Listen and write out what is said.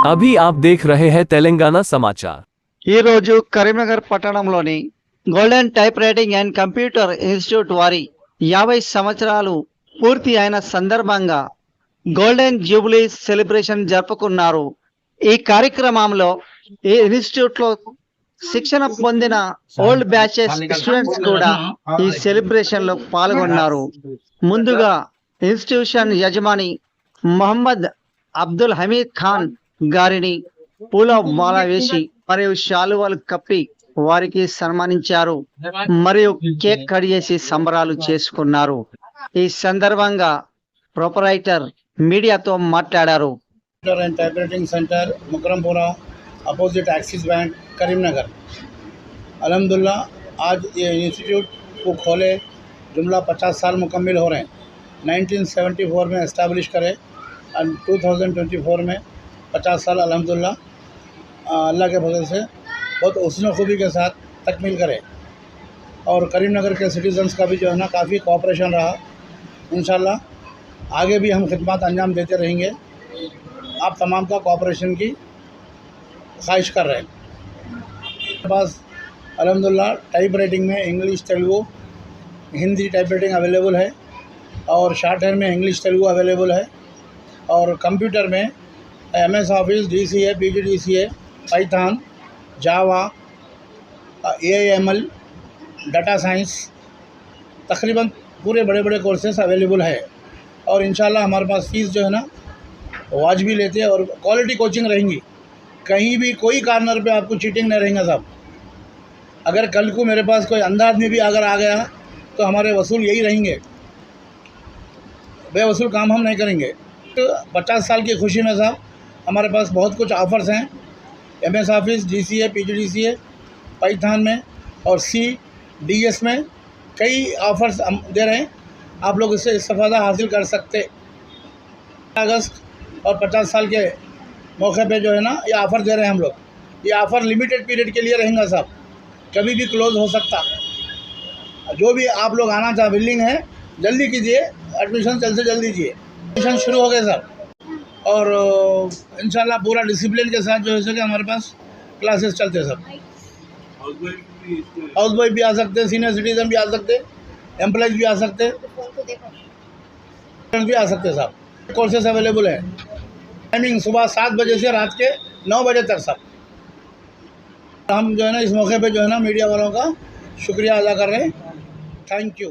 अभी आप देख रहे हैं तेलंगाना समाचार। ఈ రోజు కరీంనగర్ పట్టణంలోని golden type writing and computer institute వారి 50 సంవత్సరాలు పూర్తి అయిన సందర్భంగా గోల్డెన్ జూబ్లీ సెలబ్రేషన్ జరుపుకున్నారు। ఈ కార్యక్రమంలో ఈ ఇన్స్టిట్యూట్ లో శిక్షణ పొందిన ఓల్డ్ బ్యాచెస్ స్టూడెంట్స్ కూడా ఈ సెలబ్రేషన్ లో పాల్గొన్నారు। ముందుగా ఇన్స్టిట్యూషన్ యజమాని మొహమ్మద్ అబ్దుల్ హమీద్ ఖాన్ గారిని పూల మాల వేసి మరియు శాలువాలు కప్పి వారికి సన్మానించారు మరియు కేక్ కట్ చేసి సంబరాలు చేసుకున్నారు। ఈ సందర్భంగా ప్రొపరైటర్ మీడియాతో మాట్లాడారు। Typewriting centre Mukarampura opposite Axis Bank Karimnagar. अल्हम्दुलिल्लाह आज ये इंस्टीट्यूट को खोले जुमला 50 साल मुकम्मल हो रहे हैं। 1974 में इस्टेब्लिश करे और 2024 में 50 साल अल्हम्दुलिल्लाह अल्लाह के फजल से बहुत हुस्न खूबी के साथ तकमील करे। और करीमनगर के सिटीजन्स का भी जो है ना काफ़ी कोऑपरेशन रहा। इंशाल्लाह आगे भी हम खिदमत अंजाम देते रहेंगे। आप तमाम का कोऑपरेशन की ख्वाहिश कर रहे हैं। मेरे पास अल्हम्दुलिल्लाह टाइप राइटिंग में English Telugu Hindi type writing available है और शॉर्ट हैंड में इंग्लिश तेलुगु अवेलेबल है। और कंप्यूटर में MS office DCA PGDCA Python Java AIML data science तकरीबन पूरे बड़े बड़े कोर्सेस अवेलेबल है। और इंशाल्लाह हमारे पास फ़ीस जो है ना वाजिबी लेते हैं और क्वालिटी कोचिंग रहेंगी। कहीं भी कोई कार्नर पे आपको चीटिंग नहीं रहेगा साहब। अगर कल को मेरे पास कोई अंदाज में भी अगर आ गया तो हमारे वसूल यही रहेंगे, बेवसूल काम हम नहीं करेंगे। तो 50 साल की खुशी में साहब हमारे पास बहुत कुछ ऑफ़र्स हैं। MS office DCA PGDCA Python में और CS में कई ऑफ़र्स हम दे रहे हैं। आप लोग इससे इस्तेफ़ादा हासिल कर सकते। अगस्त और 50 साल के मौके पे जो है ना ये ऑफ़र दे रहे हैं हम लोग। ये ऑफ़र लिमिटेड पीरियड के लिए रहेगा साहब, कभी भी क्लोज़ हो सकता। जो भी आप लोग आना चाहे विलिंग है जल्दी कीजिए, एडमिशन जल्द से जल्द दीजिए। एडमिशन शुरू हो गए सर और इंशाल्लाह पूरा डिसिप्लिन के साथ जो है कि हमारे पास क्लासेस चलते हैं सब। हाउस वाइफ भी आ सकते, सीनियर सिटीज़न भी आ सकते, एम्प्लॉयज़ भी आ सकते, भी आ सकते साहब। कोर्सेस अवेलेबल है। टाइमिंग सुबह 7 बजे से रात के 9 बजे तक सब। हम जो है ना इस मौके पे जो है ना मीडिया वालों का शुक्रिया अदा कर रहे हैं। Thank you.